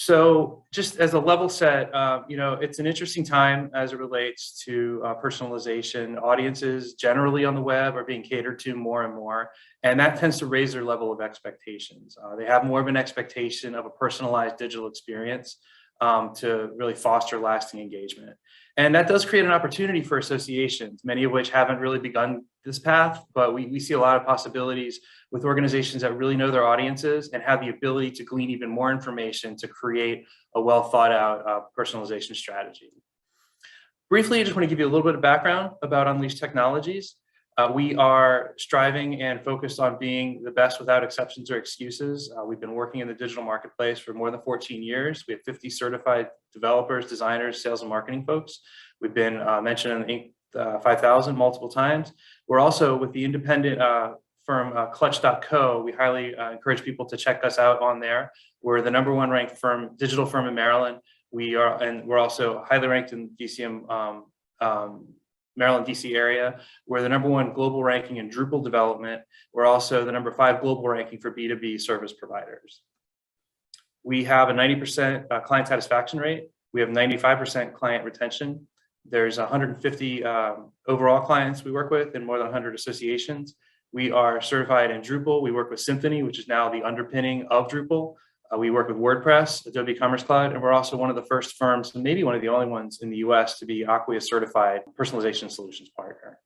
So just as a level set, it's an interesting time as it relates to personalization. Audiences generally on the web are being catered to more and more, and that tends to raise their level of expectations. They have more of an expectation of a personalized digital experience to really foster lasting engagement. And that does create an opportunity for associations, many of which haven't really begun this path, but we see a lot of possibilities with organizations that really know their audiences and have the ability to glean even more information to create a well thought out personalization strategy. Briefly, I just want to give you a little bit of background about Unleashed Technologies. We are striving and focused on being the best without exceptions or excuses. We've been working in the digital marketplace for more than 14 years. We have 50 certified developers, designers, sales and marketing folks. We've been mentioned in the Inc. 5000 multiple times. We're also with the independent firm Clutch.co. We highly encourage people to check us out on there. We're the #1 ranked digital firm in Maryland. We're also highly ranked in DCM, Maryland, DC area. We're the #1 global ranking in Drupal development. We're also the #5 global ranking for B2B service providers. We have a 90% client satisfaction rate. We have 95% client retention. There's 150 overall clients we work with in more than 100 associations. We are certified in Drupal. We work with Symfony, which is now the underpinning of Drupal. We work with WordPress, Adobe Commerce Cloud, and we're also one of the first firms, and maybe one of the only ones in the US to be Acquia certified personalization solutions partner.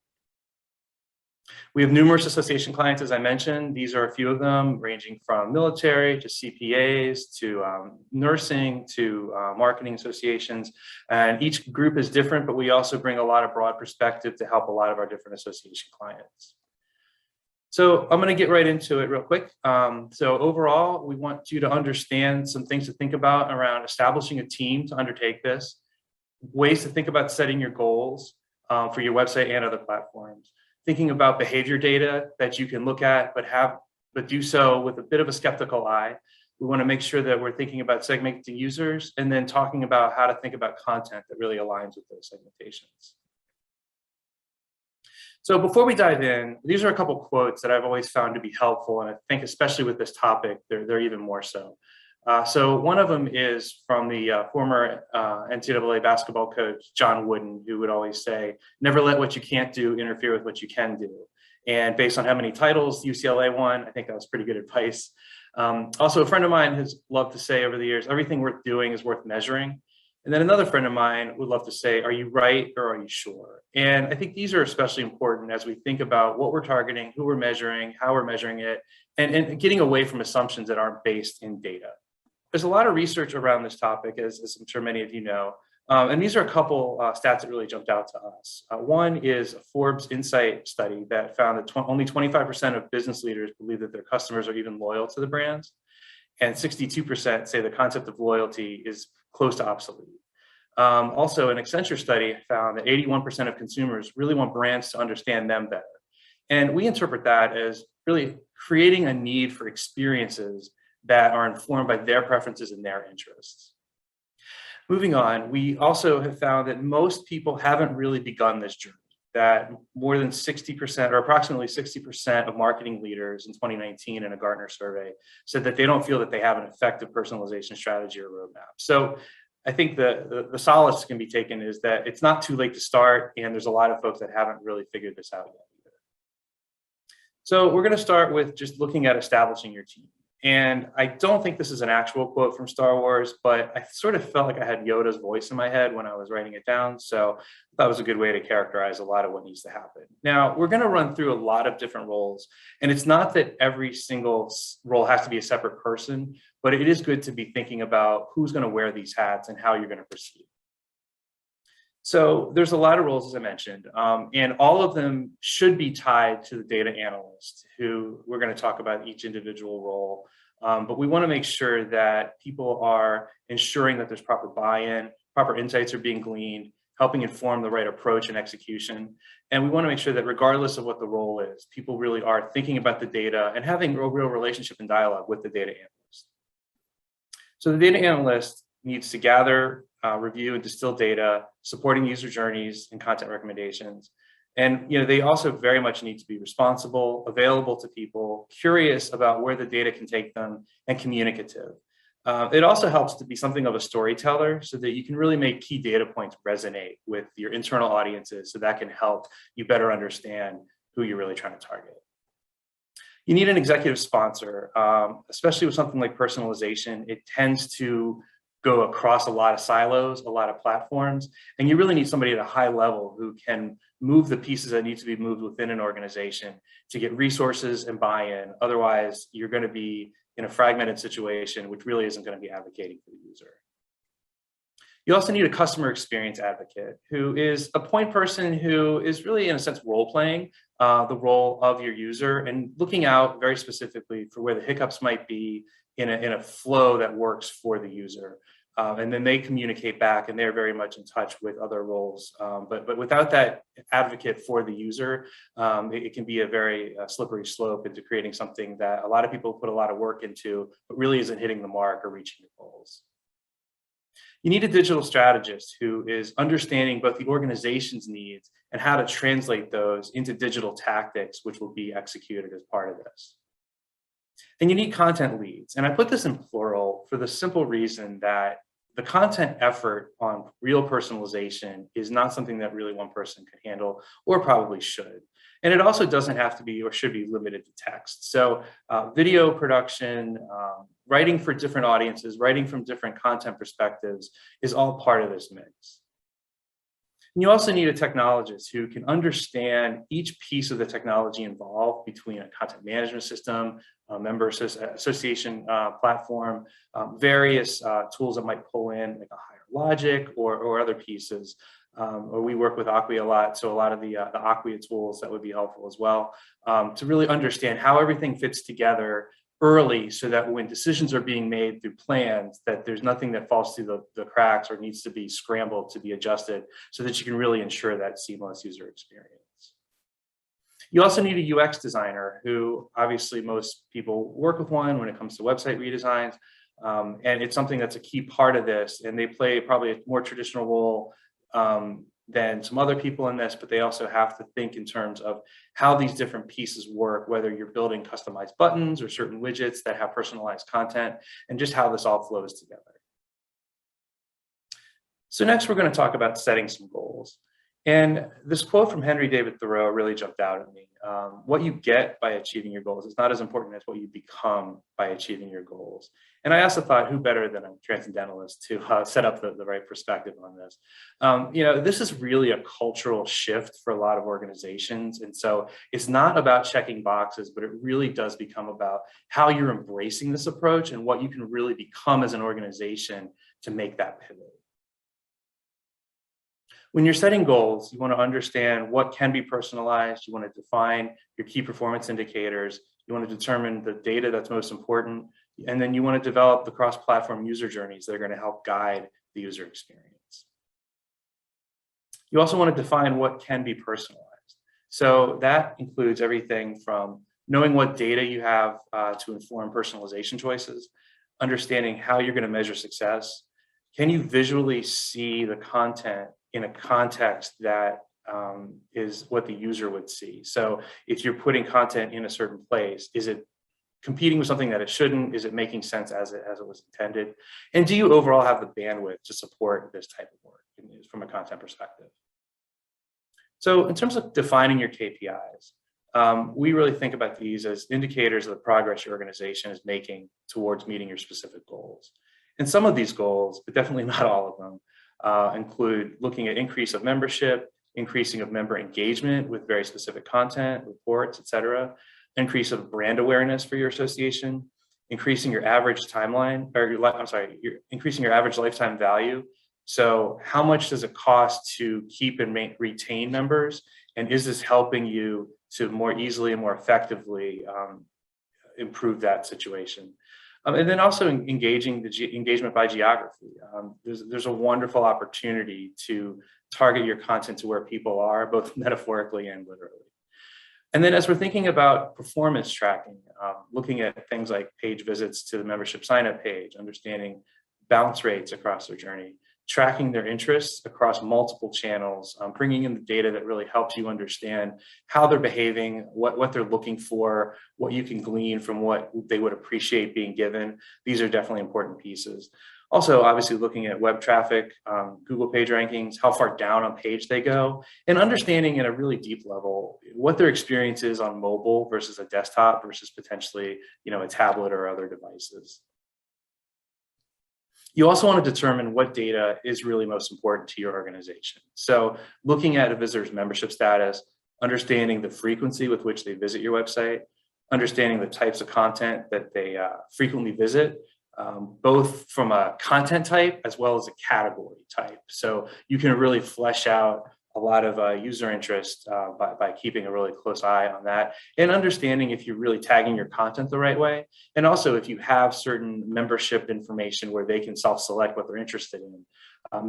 We have numerous association clients, as I mentioned. These are a few of them, ranging from military to CPAs to nursing to marketing associations. And each group is different, but we also bring a lot of broad perspective to help a lot of our different association clients. So I'm going to get right into it real quick. So overall, we want you to understand some things to think about around establishing a team to undertake this, ways to think about setting your goals for your website and other platforms, thinking about behavior data that you can look at, but do so with a bit of a skeptical eye. We want to make sure that we're thinking about segmenting users and then talking about how to think about content that really aligns with those segmentations. So before we dive in, these are a couple quotes that I've always found to be helpful, and I think especially with this topic, they're even more so. So one of them is from the former NCAA basketball coach, John Wooden, who would always say, never let what you can't do interfere with what you can do. And based on how many titles UCLA won, I think that was pretty good advice. Also, a friend of mine has loved to say over the years, everything worth doing is worth measuring. And then another friend of mine would love to say, are you right or are you sure? And I think these are especially important as we think about what we're targeting, who we're measuring, how we're measuring it, and getting away from assumptions that aren't based in data. There's a lot of research around this topic, as I'm sure many of you know. And these are a couple stats that really jumped out to us. One is a Forbes Insight study that found that only 25% of business leaders believe that their customers are even loyal to the brands. And 62% say the concept of loyalty is close to obsolete. Also, an Accenture study found that 81% of consumers really want brands to understand them better. And we interpret that as really creating a need for experiences that are informed by their preferences and their interests. Moving on, we also have found that most people haven't really begun this journey, that more than 60% or approximately 60% of marketing leaders in 2019 in a Gartner survey said that they don't feel that they have an effective personalization strategy or roadmap. So I think the solace can be taken is that it's not too late to start, and there's a lot of folks that haven't really figured this out yet either. So we're going to start with just looking at establishing your team. And I don't think this is an actual quote from Star Wars, but I sort of felt like I had Yoda's voice in my head when I was writing it down. So that was a good way to characterize a lot of what needs to happen. Now, we're going to run through a lot of different roles. And it's not that every single role has to be a separate person, but it is good to be thinking about who's going to wear these hats and how you're going to proceed. So there's a lot of roles, as I mentioned, and all of them should be tied to the data analyst, who we're going to talk about each individual role. But we want to make sure that people are ensuring that there's proper buy-in, proper insights are being gleaned, helping inform the right approach and execution. And we want to make sure that regardless of what the role is, people really are thinking about the data and having a real relationship and dialogue with the data analyst. So the data analyst needs to gather, review and distill data, supporting user journeys and content recommendations. And they also very much need to be responsible, available to people, curious about where the data can take them, and communicative. It also helps to be something of a storyteller so that you can really make key data points resonate with your internal audiences, so that can help you better understand who you're really trying to target. You need an executive sponsor, especially with something like personalization. It tends to go across a lot of silos, a lot of platforms, and you really need somebody at a high level who can move the pieces that need to be moved within an organization to get resources and buy-in. Otherwise, you're going to be in a fragmented situation, which really isn't going to be advocating for the user. You also need a customer experience advocate who is a point person who is really, in a sense, role-playing the role of your user and looking out very specifically for where the hiccups might be in a flow that works for the user. And then they communicate back, and they're very much in touch with other roles. But without that advocate for the user, it can be a very slippery slope into creating something that a lot of people put a lot of work into, but really isn't hitting the mark or reaching the goals. You need a digital strategist who is understanding both the organization's needs and how to translate those into digital tactics, which will be executed as part of this. And you need content leads. And I put this in plural for the simple reason that the content effort on real personalization is not something that really one person could handle, or probably should. And it also doesn't have to be or should be limited to text. So video production, writing for different audiences, writing from different content perspectives is all part of this mix. And you also need a technologist who can understand each piece of the technology involved between a content management system, a member association platform, various tools that might pull in, like a higher logic or other pieces. Or we work with Acquia a lot, so a lot of the Acquia tools that would be helpful as well, to really understand how everything fits together early, so that when decisions are being made through plans, that there's nothing that falls through the cracks or needs to be scrambled to be adjusted, so that you can really ensure that seamless user experience. You also need a UX designer, who obviously most people work with one when it comes to website redesigns, and it's something that's a key part of this, and they play probably a more traditional role than some other people in this, but they also have to think in terms of how these different pieces work, whether you're building customized buttons or certain widgets that have personalized content, and just how this all flows together. So next, we're going to talk about setting some goals. And this quote from Henry David Thoreau really jumped out at me. What you get by achieving your goals is not as important as what you become by achieving your goals. And I also thought, who better than a transcendentalist to set up the right perspective on this? This is really a cultural shift for a lot of organizations. And so it's not about checking boxes, but it really does become about how you're embracing this approach and what you can really become as an organization to make that pivot. When you're setting goals, you want to understand what can be personalized. You want to define your key performance indicators. You want to determine the data that's most important. And then you want to develop the cross-platform user journeys that are going to help guide the user experience. You also want to define what can be personalized. So that includes everything from knowing what data you have to inform personalization choices, understanding how you're going to measure success. Can you visually see the content in a context that is what the user would see? So if you're putting content in a certain place, is it competing with something that it shouldn't? Is it making sense as it was intended? And do you overall have the bandwidth to support this type of work from a content perspective? So in terms of defining your KPIs, we really think about these as indicators of the progress your organization is making towards meeting your specific goals. And some of these goals, but definitely not all of them, include looking at increase of membership, increasing of member engagement with very specific content, reports, et cetera, increase of brand awareness for your association, increasing your average timeline, or you're increasing your average lifetime value. So how much does it cost to keep and retain members? And is this helping you to more easily and more effectively improve that situation? And then also engaging the engagement by geography. There's a wonderful opportunity to target your content to where people are, both metaphorically and literally. And then as we're thinking about performance tracking, looking at things like page visits to the membership sign-up page, understanding bounce rates across their journey, tracking their interests across multiple channels, bringing in the data that really helps you understand how they're behaving, what they're looking for, what you can glean from what they would appreciate being given. These are definitely important pieces. Also, obviously looking at web traffic, Google page rankings, how far down on page they go, and understanding at a really deep level what their experience is on mobile versus a desktop versus potentially, a tablet or other devices. You also want to determine what data is really most important to your organization. So looking at a visitor's membership status, understanding the frequency with which they visit your website, understanding the types of content that they frequently visit, both from a content type as well as a category type. So you can really flesh out a lot of user interest by keeping a really close eye on that and understanding if you're really tagging your content the right way. And also if you have certain membership information where they can self-select what they're interested in,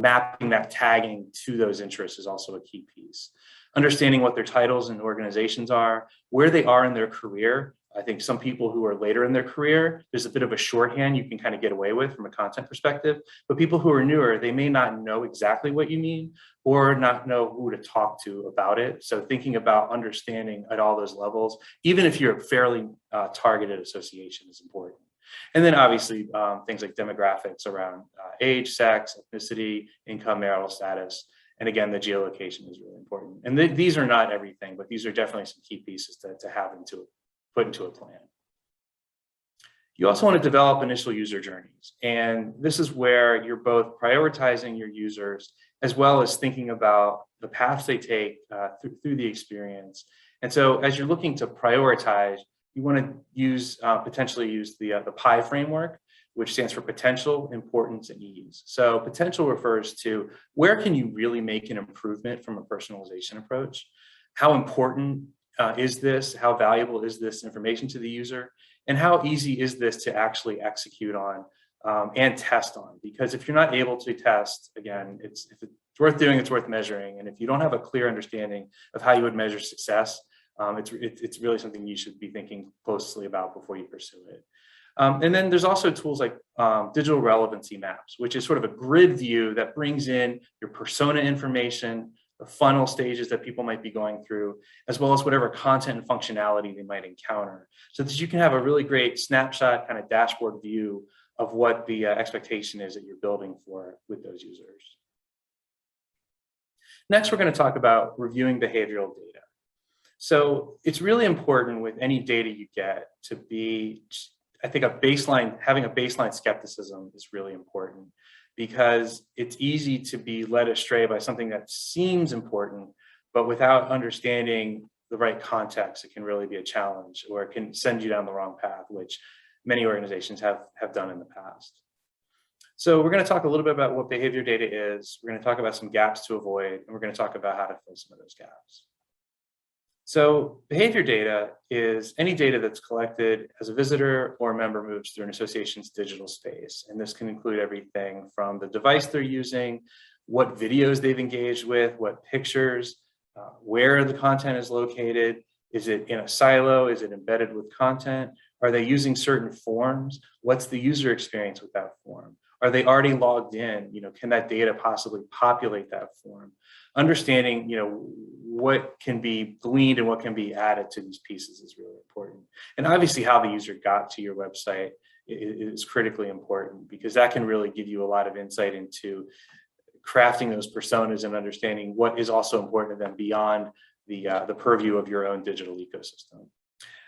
mapping that tagging to those interests is also a key piece. Understanding what their titles and organizations are, where they are in their career. I think some people who are later in their career, there's a bit of a shorthand you can kind of get away with from a content perspective, but people who are newer, they may not know exactly what you mean or not know who to talk to about it. So thinking about understanding at all those levels, even if you're a fairly targeted association, is important. And then obviously things like demographics around age, sex, ethnicity, income, marital status. And again, the geolocation is really important. And these are not everything, but these are definitely some key pieces to have put into a plan. You also want to develop initial user journeys. And this is where you're both prioritizing your users as well as thinking about the paths they take through the experience. And so as you're looking to prioritize, you want to potentially use the PI framework, which stands for potential, importance, and ease. So potential refers to where can you really make an improvement from a personalization approach? How important is this? How valuable is this information to the user? And how easy is this to actually execute on and test on? Because if you're not able to test, again, if it's worth doing, it's worth measuring. And if you don't have a clear understanding of how you would measure success, it's really something you should be thinking closely about before you pursue it. And then there's also tools like digital relevancy maps, which is sort of a grid view that brings in your persona information, the funnel stages that people might be going through, as well as whatever content and functionality they might encounter, so that you can have a really great snapshot kind of dashboard view of what the expectation is that you're building for with those users. Next, we're going to talk about reviewing behavioral data. So it's really important with any data you get to be, I think having a baseline skepticism is really important, because it's easy to be led astray by something that seems important, but without understanding the right context, it can really be a challenge, or it can send you down the wrong path, which many organizations have done in the past. So we're going to talk a little bit about what behavior data is. We're going to talk about some gaps to avoid, and we're going to talk about how to fill some of those gaps. So behavior data is any data that's collected as a visitor or a member moves through an association's digital space. And this can include everything from the device they're using, what videos they've engaged with, what pictures, where the content is located. Is it in a silo? Is it embedded with content? Are they using certain forms? What's the user experience with that form? Are they already logged in? Can that data possibly populate that form? Understanding, what can be gleaned and what can be added to these pieces is really important. And obviously how the user got to your website is critically important, because that can really give you a lot of insight into crafting those personas and understanding what is also important to them beyond the purview of your own digital ecosystem.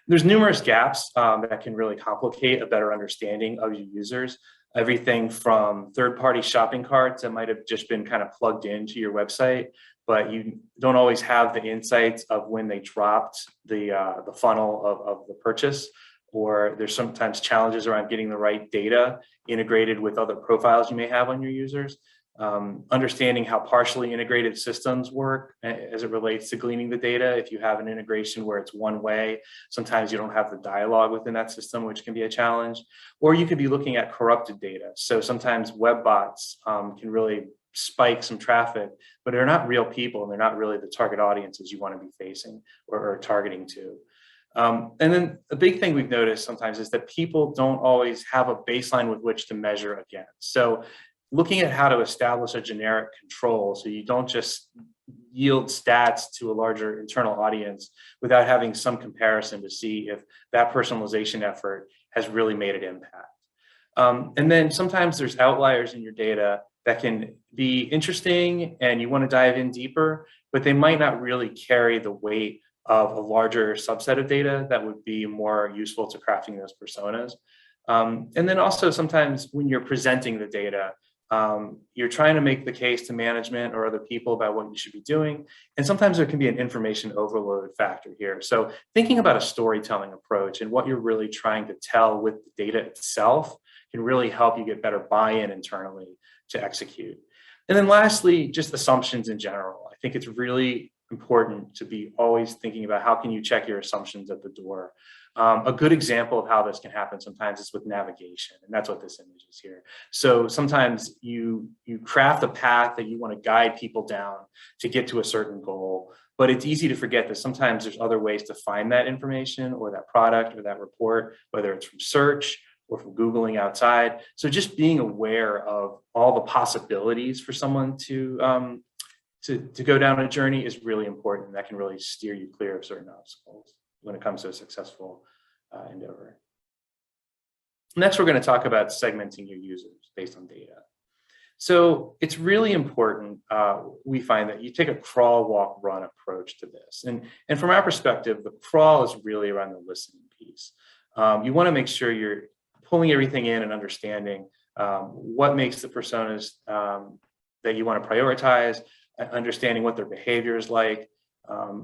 There's numerous gaps that can really complicate a better understanding of your users. Everything from third-party shopping carts that might have just been kind of plugged into your website, but you don't always have the insights of when they dropped the funnel of the purchase, or there's sometimes challenges around getting the right data integrated with other profiles you may have on your users. Understanding how partially integrated systems work as it relates to gleaning the data. If you have an integration where it's one way, sometimes you don't have the dialogue within that system, which can be a challenge. Or you could be looking at corrupted data. So sometimes web bots can really spike some traffic, but they're not real people and they're not really the target audiences you want to be facing or targeting to. And then a big thing we've noticed sometimes is that people don't always have a baseline with which to measure against. So looking at how to establish a generic control so you don't just yield stats to a larger internal audience without having some comparison to see if that personalization effort has really made an impact. And then sometimes there's outliers in your data that can be interesting and you want to dive in deeper, but they might not really carry the weight of a larger subset of data that would be more useful to crafting those personas. And then also sometimes when you're presenting the data, you're trying to make the case to management or other people about what you should be doing. And sometimes there can be an information overload factor here. So thinking about a storytelling approach and what you're really trying to tell with the data itself can really help you get better buy-in internally to execute. And then lastly, just assumptions in general. I think it's really important to be always thinking about how can you check your assumptions at the door. A good example of how this can happen sometimes is with navigation, and that's what this image is here. So sometimes you craft a path that you want to guide people down to get to a certain goal, but it's easy to forget that sometimes there's other ways to find that information or that product or that report, whether it's from search or from Googling outside. So just being aware of all the possibilities for someone to go down a journey is really important. That can really steer you clear of certain obstacles when it comes to a successful endeavor. Next, we're going to talk about segmenting your users based on data. So it's really important, we find, that you take a crawl, walk, run approach to this. And from our perspective, the crawl is really around the listening piece. You want to make sure you're pulling everything in and understanding what makes the personas that you want to prioritize, understanding what their behavior is like,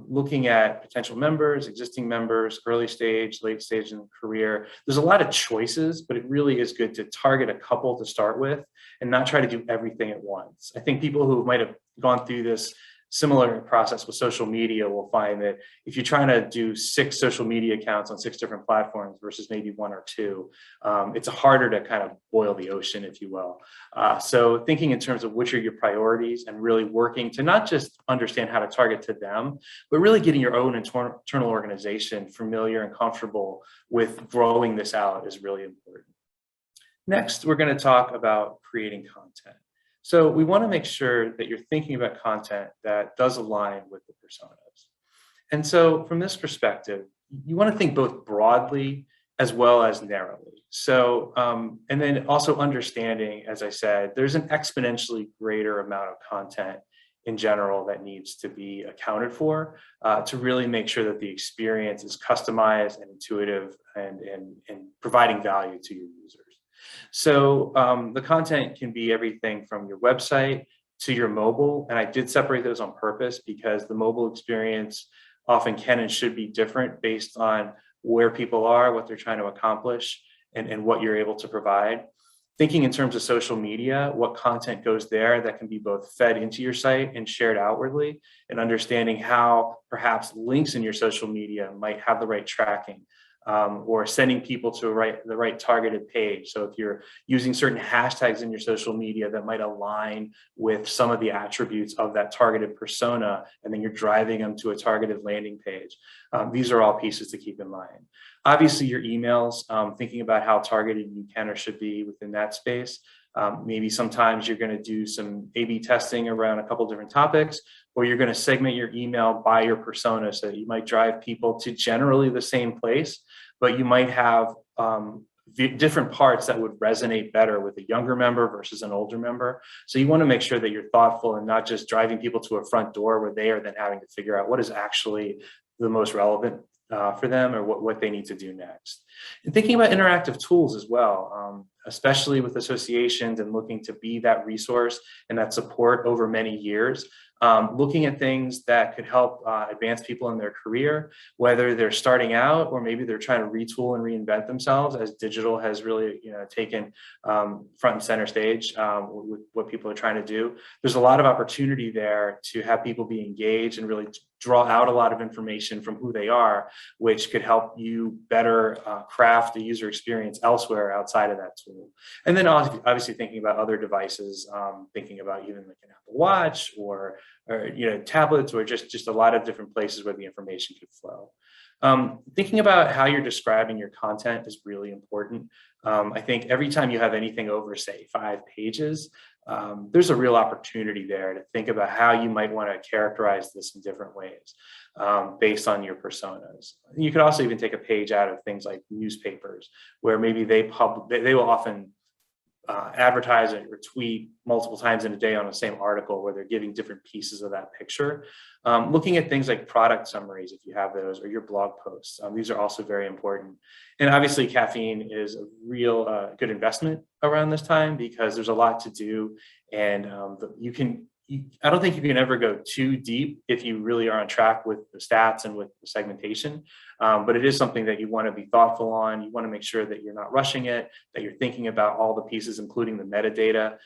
looking at potential members, existing members, early stage, late stage in the career. There's a lot of choices, but it really is good to target a couple to start with and not try to do everything at once. I think people who might have gone through this similar process with social media will find that if you're trying to do 6 social media accounts on 6 different platforms versus maybe 1 or 2, it's harder to kind of boil the ocean, if you will. So thinking in terms of which are your priorities and really working to not just understand how to target to them, but really getting your own internal organization familiar and comfortable with growing this out is really important. Next, we're going to talk about creating content. So we want to make sure that you're thinking about content that does align with the personas. And so from this perspective, you want to think both broadly as well as narrowly. So, and then also understanding, as I said, there's an exponentially greater amount of content in general that needs to be accounted for to really make sure that the experience is customized and intuitive and providing value to your users. So the content can be everything from your website to your mobile. And I did separate those on purpose because the mobile experience often can and should be different based on where people are, what they're trying to accomplish, and what you're able to provide. Thinking in terms of social media, what content goes there that can be both fed into your site and shared outwardly, and understanding how perhaps links in your social media might have the right tracking. Or sending people to the right targeted page. So if you're using certain hashtags in your social media that might align with some of the attributes of that targeted persona, and then you're driving them to a targeted landing page. These are all pieces to keep in mind. Obviously, your emails, thinking about how targeted you can or should be within that space. Maybe sometimes you're going to do some A/B testing around a couple different topics, or you're going to segment your email by your persona so that you might drive people to generally the same place, but you might have different parts that would resonate better with a younger member versus an older member. So you want to make sure that you're thoughtful and not just driving people to a front door where they are then having to figure out what is actually the most relevant for them or what they need to do next. And thinking about interactive tools as well, especially with associations and looking to be that resource and that support over many years. Looking at things that could help advance people in their career, whether they're starting out or maybe they're trying to retool and reinvent themselves as digital has really taken front and center stage with what people are trying to do. There's a lot of opportunity there to have people be engaged and really draw out a lot of information from who they are, which could help you better craft the user experience elsewhere outside of that tool. And then obviously thinking about other devices, thinking about even like an Apple Watch or tablets or just a lot of different places where the information could flow. Thinking about how you're describing your content is really important. I think every time you have anything over, say, 5 pages, there's a real opportunity there to think about how you might want to characterize this in different ways based on your personas. You could also even take a page out of things like newspapers, where maybe they will often advertise or tweet multiple times in a day on the same article where they're giving different pieces of that picture. Looking at things like product summaries, if you have those, or your blog posts, these are also very important. And obviously caffeine is a real good investment around this time because there's a lot to do, and I don't think you can ever go too deep if you really are on track with the stats and with the segmentation. But it is something that you want to be thoughtful on. You want to make sure that you're not rushing it, that you're thinking about all the pieces, including the metadata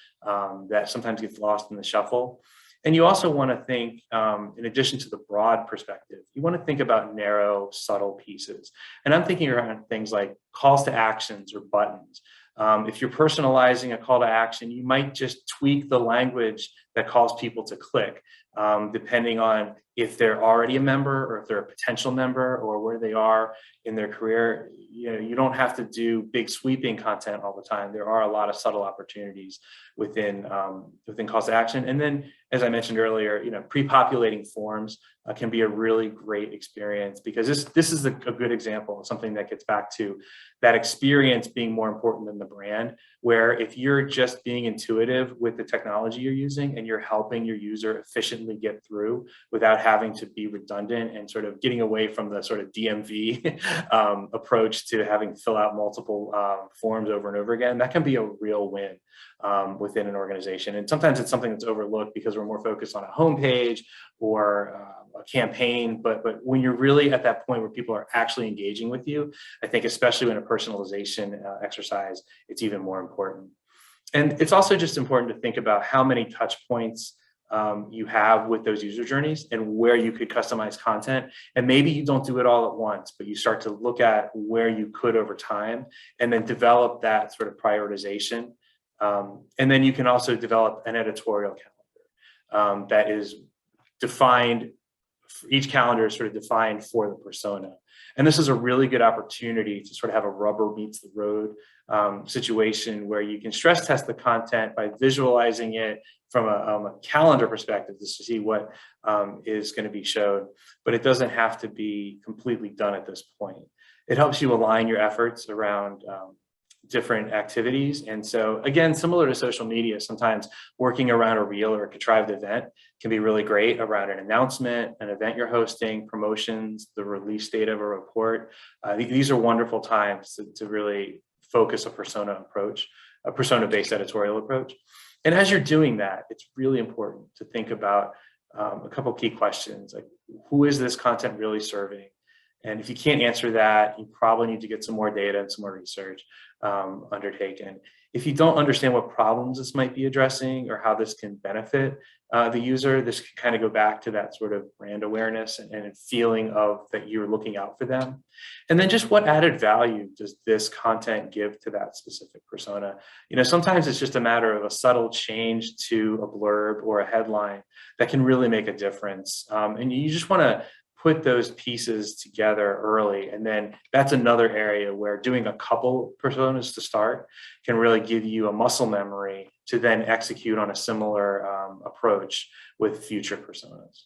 that sometimes gets lost in the shuffle. And you also want to think, in addition to the broad perspective, you want to think about narrow, subtle pieces. And I'm thinking around things like calls to actions or buttons. If you're personalizing a call to action, you might just tweak the language that calls people to click, depending on if they're already a member or if they're a potential member or where they are in their career. You don't have to do big sweeping content all the time. There are a lot of subtle opportunities within calls to action. And then, as I mentioned earlier, pre-populating forms can be a really great experience, because this is a good example of something that gets back to that experience being more important than the brand, where if you're just being intuitive with the technology you're using and you're helping your user efficiently get through without having to be redundant and sort of getting away from the sort of DMV approach to having to fill out multiple forms over and over again, that can be a real win within an organization. And sometimes it's something that's overlooked because we're more focused on a homepage or a campaign, but when you're really at that point where people are actually engaging with you, I think especially in a personalization exercise, it's even more important. And it's also just important to think about how many touch points you have with those user journeys and where you could customize content. And maybe you don't do it all at once, but you start to look at where you could over time and then develop that sort of prioritization. And then you can also develop an editorial calendar that is defined. Each calendar is sort of defined for the persona. And this is a really good opportunity to sort of have a rubber meets the road situation where you can stress test the content by visualizing it from a calendar perspective just to see what is going to be showed. But it doesn't have to be completely done at this point. It helps you align your efforts around different activities. And so again, similar to social media, sometimes working around a reel or a contrived event can be really great around an announcement, an event you're hosting, promotions, the release date of a report. These are wonderful times to really focus a persona approach, a persona-based editorial approach. And as you're doing that, it's really important to think about a couple key questions, like who is this content really serving? And if you can't answer that, you probably need to get some more data and some more research undertaken. If you don't understand what problems this might be addressing or how this can benefit the user, this can kind of go back to that sort of brand awareness and feeling of that you're looking out for them. And then just what added value does this content give to that specific persona? Sometimes it's just a matter of a subtle change to a blurb or a headline that can really make a difference. And you just want to put those pieces together early. And then that's another area where doing a couple personas to start can really give you a muscle memory to then execute on a similar approach with future personas.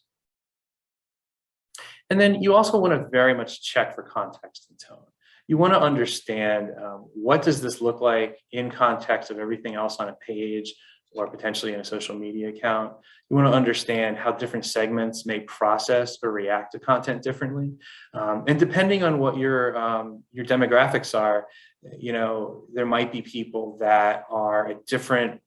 And then you also want to very much check for context and tone. You want to understand what does this look like in context of everything else on a page or potentially in a social media account. You want to understand how different segments may process or react to content differently. And depending on what your demographics are, there might be people that are at different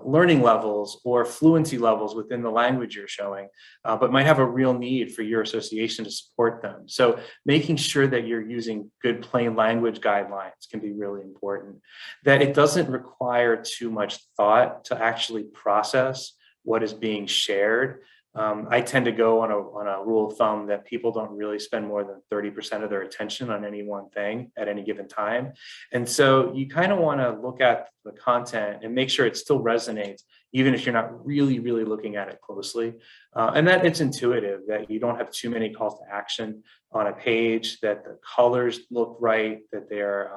learning levels or fluency levels within the language you're showing, but might have a real need for your association to support them. So making sure that you're using good plain language guidelines can be really important, that it doesn't require too much thought to actually process what is being shared. I tend to go on a rule of thumb that people don't really spend more than 30% of their attention on any one thing at any given time. And so you kind of want to look at the content and make sure it still resonates, even if you're not really, really looking at it closely. And that it's intuitive, that you don't have too many calls to action on a page, that the colors look right, that they're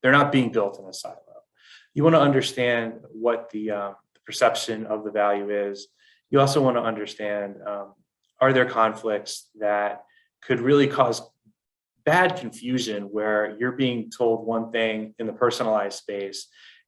not being built in a silo. You want to understand what the perception of the value is. You also want to understand, are there conflicts that could really cause bad confusion where you're being told one thing in the personalized space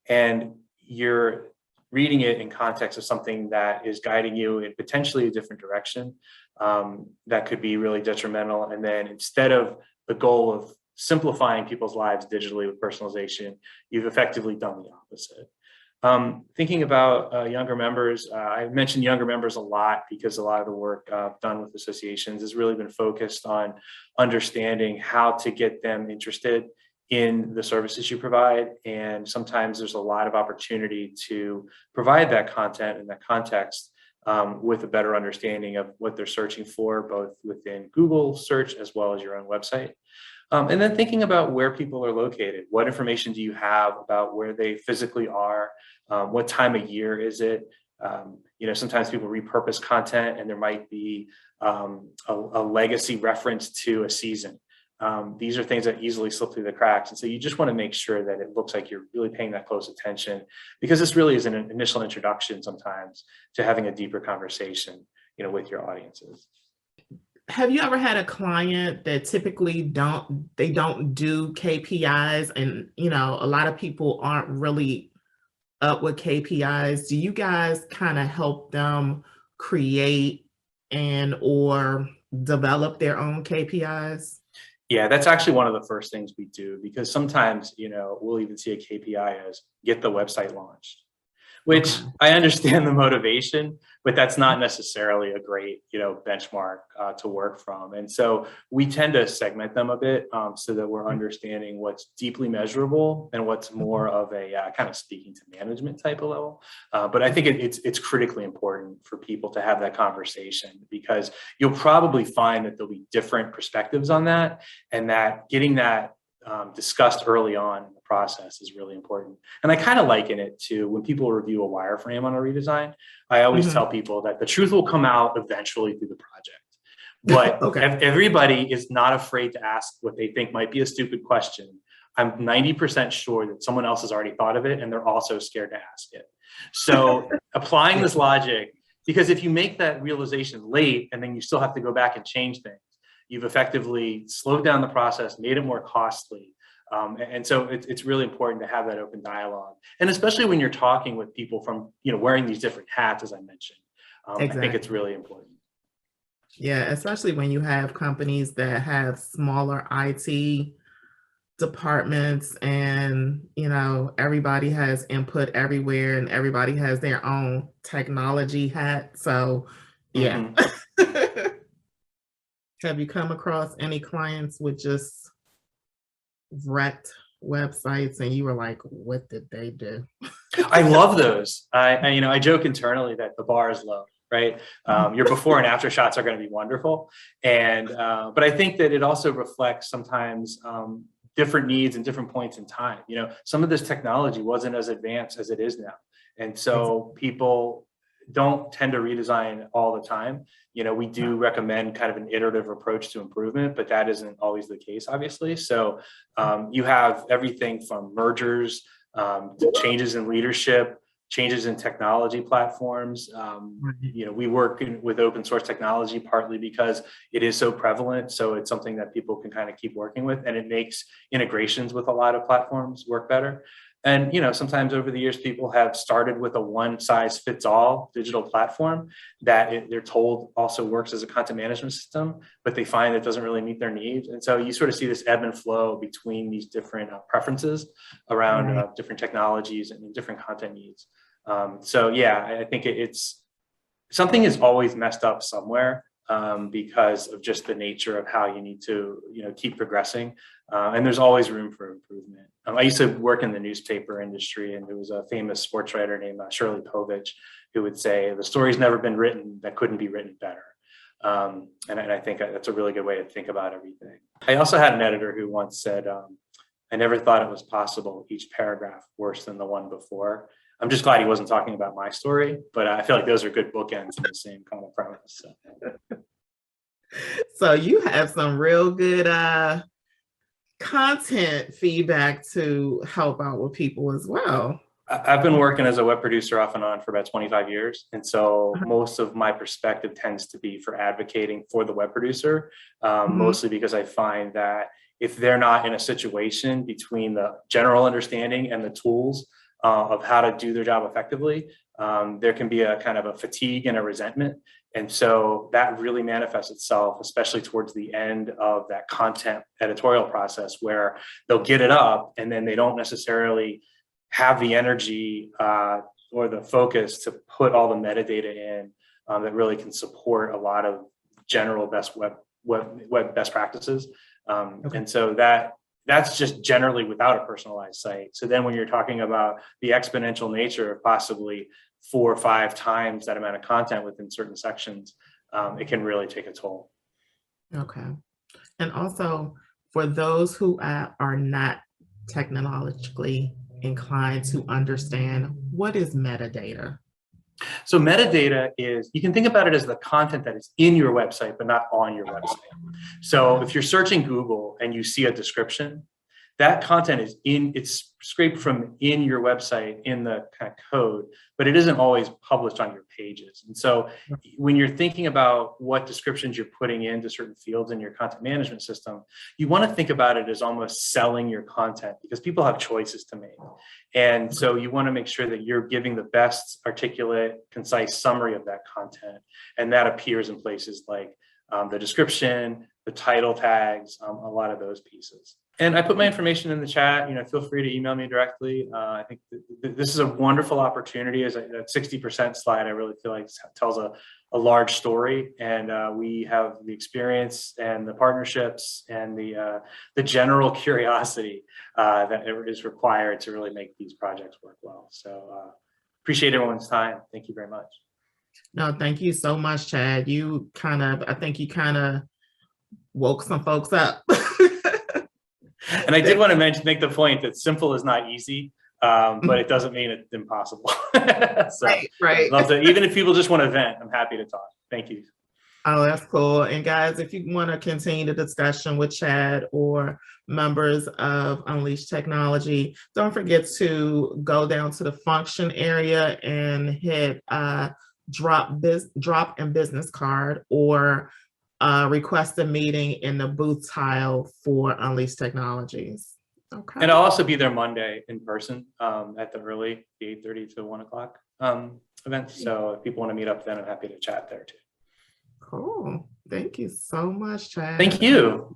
and you're reading it in context of something that is guiding you in potentially a different direction, that could be really detrimental. And then instead of the goal of simplifying people's lives digitally with personalization, you've effectively done the opposite. Thinking about younger members, I mentioned younger members a lot because a lot of the work done with associations has really been focused on understanding how to get them interested in the services you provide. And sometimes there's a lot of opportunity to provide that content and that context with a better understanding of what they're searching for, both within Google search as well as your own website. And then thinking about where people are located. What information do you have about where they physically are? What time of year is it? Sometimes people repurpose content and there might be a legacy reference to a season. These are things that easily slip through the cracks. And so you just want to make sure that it looks like you're really paying that close attention, because this really is an initial introduction sometimes to having a deeper conversation, with your audiences. Have you ever had a client that typically don't do KPIs, and a lot of people aren't really up with KPIs? Do you guys kind of help them create and or develop their own KPIs? Yeah, that's actually one of the first things we do, because sometimes, we'll even see a KPI as get the website launched, which I understand the motivation, but that's not necessarily a great, benchmark to work from. And so we tend to segment them a bit so that we're understanding what's deeply measurable and what's more of a kind of speaking to management type of level. But I think it's critically important for people to have that conversation, because you'll probably find that there'll be different perspectives on that, and that getting that discussed early on in the process is really important. And I kind of liken it to when people review a wireframe on a redesign. I always tell people that the truth will come out eventually through the project. But everybody is not afraid to ask what they think might be a stupid question. I'm 90% sure that someone else has already thought of it and they're also scared to ask it. So applying this logic, because if you make that realization late and then you still have to go back and change things, you've effectively slowed down the process, made it more costly. And so it's really important to have that open dialogue. And especially when you're talking with people from, wearing these different hats, as I mentioned, I think it's really important. Yeah, especially when you have companies that have smaller IT departments and, everybody has input everywhere and everybody has their own technology hat. So, yeah. Have you come across any clients with just wrecked websites and you were like, what did they do? I love those. I joke internally that the bar is low, right? Your before and after shots are going to be wonderful. And, but I think that it also reflects sometimes different needs and different points in time. Some of this technology wasn't as advanced as it is now. And so people don't tend to redesign all the time. We do recommend kind of an iterative approach to improvement, but that isn't always the case, obviously. So you have everything from mergers to changes in leadership, changes in technology platforms. We work with open source technology partly because it is so prevalent. So it's something that people can kind of keep working with, and it makes integrations with a lot of platforms work better. And, sometimes over the years, people have started with a one size fits all digital platform that they're told also works as a content management system, but they find it doesn't really meet their needs. And so you sort of see this ebb and flow between these different preferences around different technologies and different content needs. So, yeah, I think it's something is always messed up somewhere. because of just the nature of how you need to, keep progressing. And there's always room for improvement. I used to work in the newspaper industry, and there was a famous sports writer named Shirley Povich who would say, the story's never been written that couldn't be written better. And I think that's a really good way to think about everything. I also had an editor who once said, I never thought it was possible, each paragraph worse than the one before. I'm just glad he wasn't talking about my story, but I feel like those are good bookends in the same kind of premise. So, So you have some real good content feedback to help out with people as well. I've been working as a web producer off and on for about 25 years. And so most of my perspective tends to be for advocating for the web producer, mostly because I find that if they're not in a situation between the general understanding and the tools of how to do their job effectively, there can be a kind of a fatigue and a resentment. And so that really manifests itself, especially towards the end of that content editorial process, where they'll get it up and then they don't necessarily have the energy or the focus to put all the metadata in that really can support a lot of general web best practices. And so that's just generally without a personalized site. So then when you're talking about the exponential nature of possibly 4 or 5 times that amount of content within certain sections, it can really take a toll. Okay. And also for those who are not technologically inclined to understand, what is metadata? So metadata is, you can think about it as the content that is in your website, but not on your website. So if you're searching Google and you see a description, that content is it's scraped from in your website in the kind of code, but it isn't always published on your pages. And so when you're thinking about what descriptions you're putting into certain fields in your content management system, you want to think about it as almost selling your content, because people have choices to make. And so you want to make sure that you're giving the best articulate, concise summary of that content. And that appears in places like the description, the title tags, a lot of those pieces. And I put my information in the chat. Feel free to email me directly. I think this is a wonderful opportunity. As that 60% slide, I really feel like tells a large story, and we have the experience and the partnerships and the general curiosity that is required to really make these projects work well. So appreciate everyone's time. Thank you very much. No, thank you so much, Chad. I think you kind of woke some folks up. And I did want to make the point that simple is not easy, but it doesn't mean it's impossible. So, right. Even if people just want to vent, I'm happy to talk. Thank you. Oh, that's cool. And guys, if you want to continue the discussion with Chad or members of Unleash Technology, don't forget to go down to the function area and hit drop and business card, or request a meeting in the booth tile for Unleash Technologies. Okay. And I'll also be there Monday in person at the 8:30 to 1 o'clock event. So if people want to meet up then, I'm happy to chat there too. Cool. Thank you so much, Chad. Thank you.